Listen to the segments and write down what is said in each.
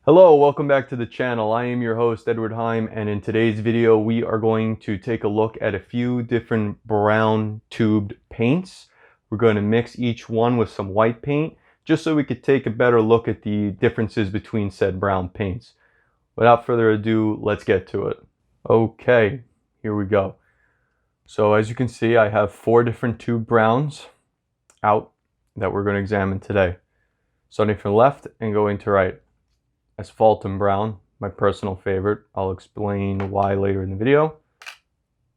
Hello, welcome back to the channel. I am your host, Edward Heim, and in today's video, we are going to take a look at a few different brown tubed paints. We're going to mix each one with some white paint, just so we could take a better look at the differences between said brown paints. Without further ado, let's get to it. Okay, here we go. So as you can see, I have 4 different tube browns out that we're going to examine today. Starting from left and going to right. Asphaltum brown, my personal favorite. I'll explain why later in the video.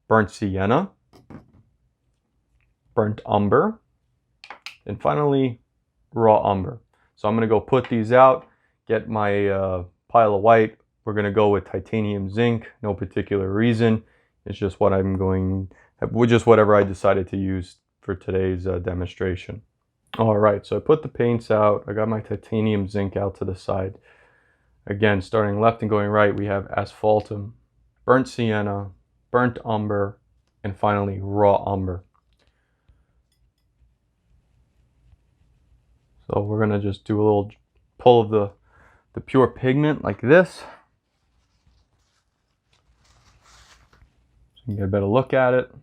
Burnt sienna, burnt umber, and finally raw umber. So I'm going to go put these out, get my pile of white. We're going to go with titanium zinc, no particular reason. It's just what just whatever I decided to use for today's demonstration. All right, so I put the paints out. I got my titanium zinc out to the side. Again, starting left and going right, we have asphaltum, burnt sienna, burnt umber, and finally raw umber. So we're gonna just do a little pull of the pure pigment like this. So you can get a better look at it.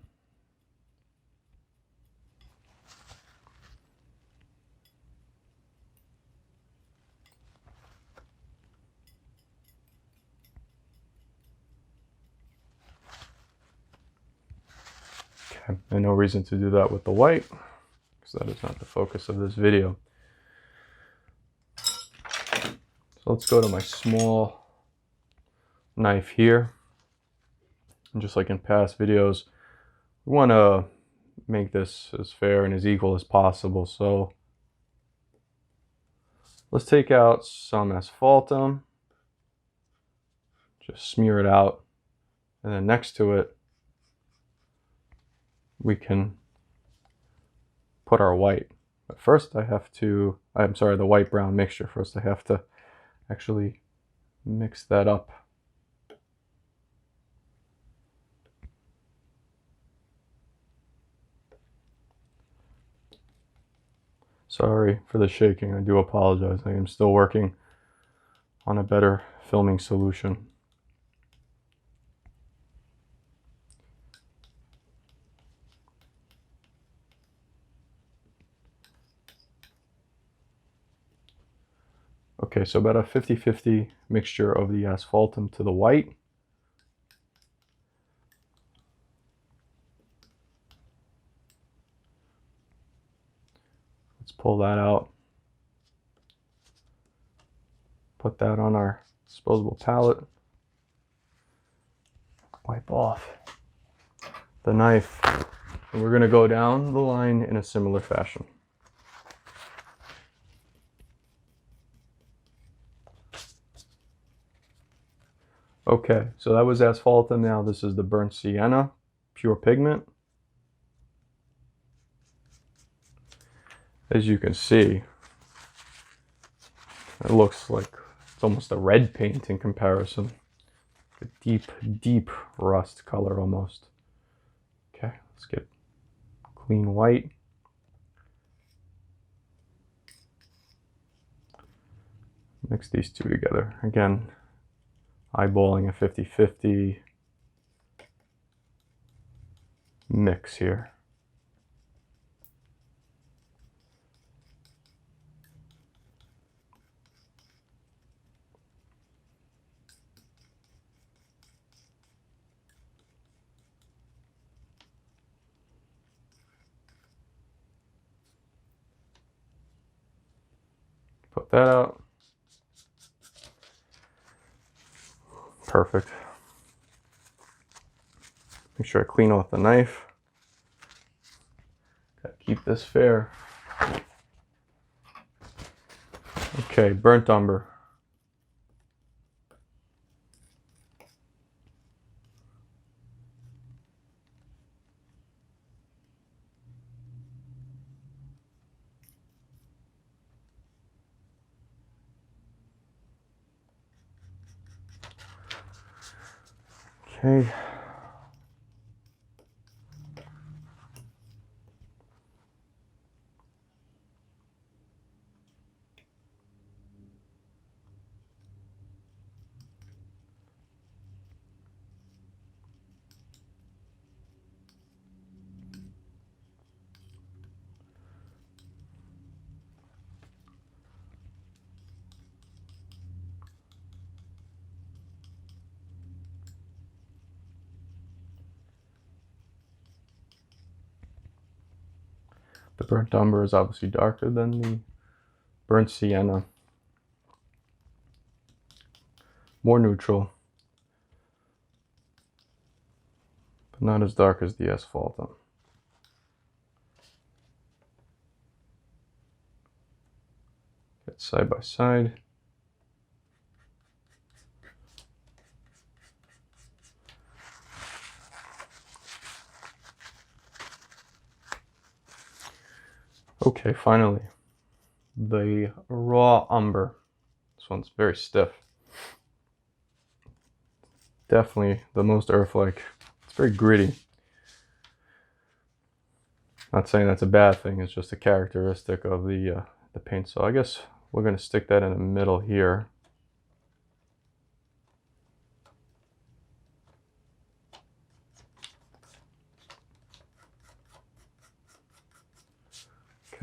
Okay, and no reason to do that with the white, because that is not the focus of this video. So let's go to my small knife here. And just like in past videos, we want to make this as fair and as equal as possible. So let's take out some asphaltum, just smear it out, and then next to it we can put our white. But first the white brown mixture. First I have to actually mix that up. Sorry for the shaking, I do apologize. I am still working on a better filming solution. Okay, so about a 50-50 mixture of the asphaltum to the white. Let's pull that out. Put that on our disposable palette. Wipe off the knife. And we're going to go down the line in a similar fashion. Okay, so that was asphaltum. Now this is the burnt sienna, pure pigment. As you can see, it looks like it's almost a red paint in comparison. A deep, deep rust color almost. Okay, let's get clean white. Mix these two together. Again, eyeballing a 50-50 mix here. Put that out. Perfect. Make sure I clean off the knife. Gotta keep this fair. Okay, burnt umber. Okay. The burnt umber is obviously darker than the burnt sienna. More neutral, but not as dark as the asphaltum. Get side by side. Okay, finally, the raw umber. This one's very stiff. Definitely the most earth-like. It's very gritty. Not saying that's a bad thing, it's just a characteristic of the paint. So I guess we're going to stick that in the middle here.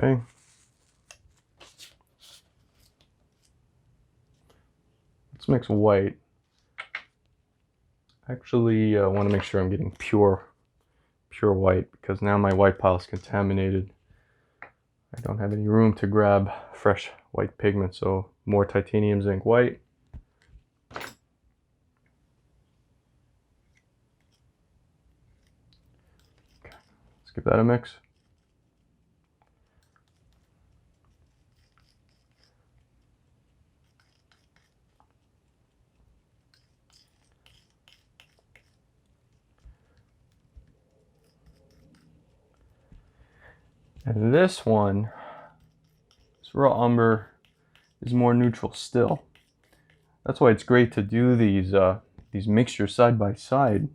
Okay. Let's mix white. Actually, I want to make sure I'm getting pure white, because now my white pile is contaminated. I don't have any room to grab fresh white pigment, so more titanium zinc white. Okay, let's give that a mix. And this one, this raw umber, is more neutral still. That's why it's great to do these mixtures side by side,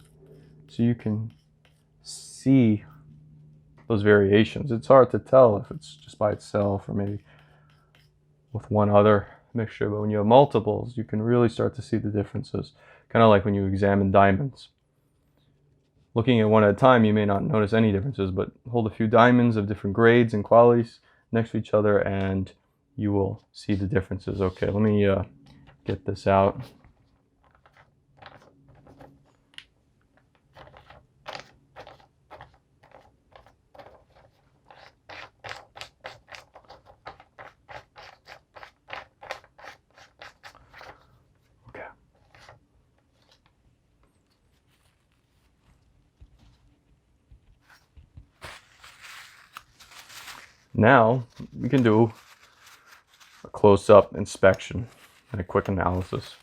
so you can see those variations. It's hard to tell if it's just by itself or maybe with one other mixture, but when you have multiples, you can really start to see the differences. Kind of like when you examine diamonds. Looking at one at a time, you may not notice any differences, but hold a few diamonds of different grades and qualities next to each other and you will see the differences. Okay, let me get this out. Okay. Now we can do a close-up inspection and a quick analysis.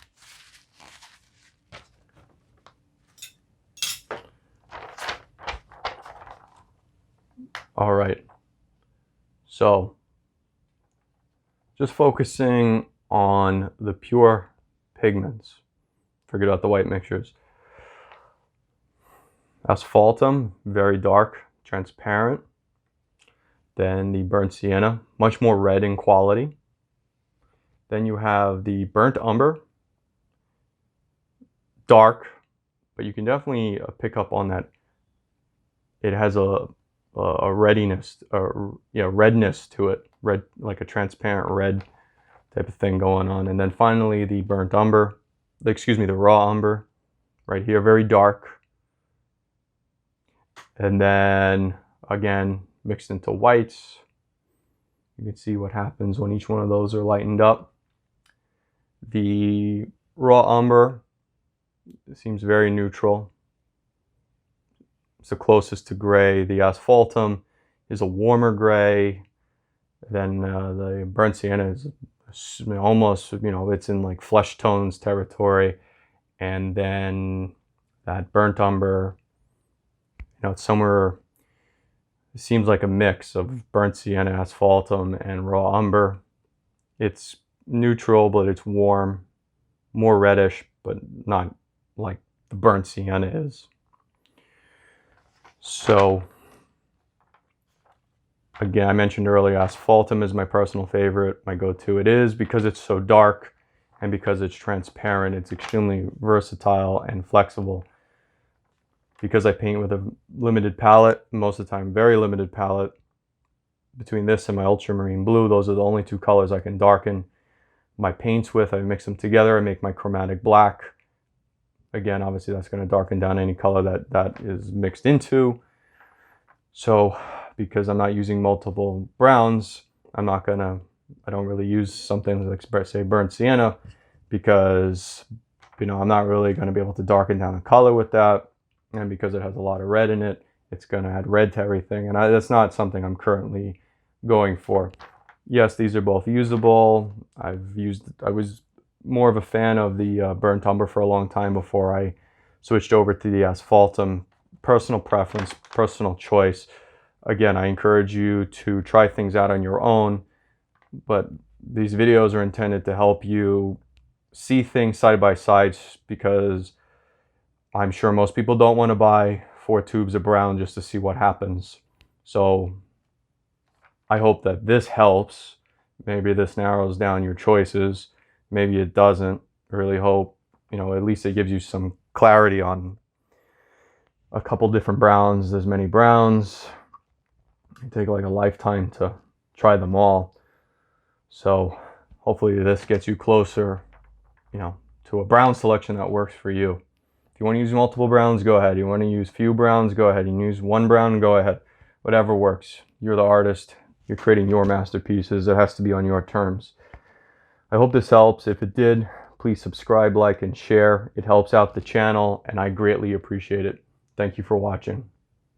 All right, so just focusing on the pure pigments, forget about the white mixtures. Asphaltum, very dark, transparent. Then the burnt sienna, much more red in quality. Then you have the burnt umber, dark, but you can definitely pick up on that. It has a redness to it, red, like a transparent red type of thing going on. And then finally the burnt umber, the raw umber, right here, very dark. And then again, mixed into whites. You can see what happens when each one of those are lightened up. The raw umber seems very neutral. It's the closest to gray. The asphaltum is a warmer gray. Then the burnt sienna is almost, it's in like flesh tones territory. And then that burnt umber, it's somewhere, it seems like a mix of burnt sienna, asphaltum, and raw umber. It's neutral, but it's warm, more reddish, but not like the burnt sienna is. So again, I mentioned earlier, asphaltum is my personal favorite, my go-to. It is because it's so dark and because it's transparent. It's extremely versatile and flexible. Because I paint with a limited palette, most of the time very limited palette, between this and my ultramarine blue, those are the only two colors I can darken my paints with. I mix them together, I make my chromatic black. Again, obviously that's going to darken down any color that is mixed into. So because I'm not using multiple browns, I don't really use something like, say, burnt sienna, because I'm not really going to be able to darken down a color with that, and because it has a lot of red in it, it's going to add red to everything, and that's not something I'm currently going for. Yes, these are both usable. I was more of a fan of the burnt umber for a long time before I switched over to the asphaltum. Personal preference, personal choice. Again, I encourage you to try things out on your own, but these videos are intended to help you see things side by side, because I'm sure most people don't want to buy 4 tubes of brown just to see what happens. So I hope that this helps. Maybe this narrows down your choices. Maybe it doesn't. I really hope, at least it gives you some clarity on a couple different browns. There's many browns. It take like a lifetime to try them all. So hopefully this gets you closer, to a brown selection that works for you. If you want to use multiple browns, go ahead. You want to use few browns, go ahead. You can use one brown, go ahead. Whatever works. You're the artist. You're creating your masterpieces. It has to be on your terms. I hope this helps. If it did, please subscribe, like, and share. It helps out the channel, and I greatly appreciate it. Thank you for watching.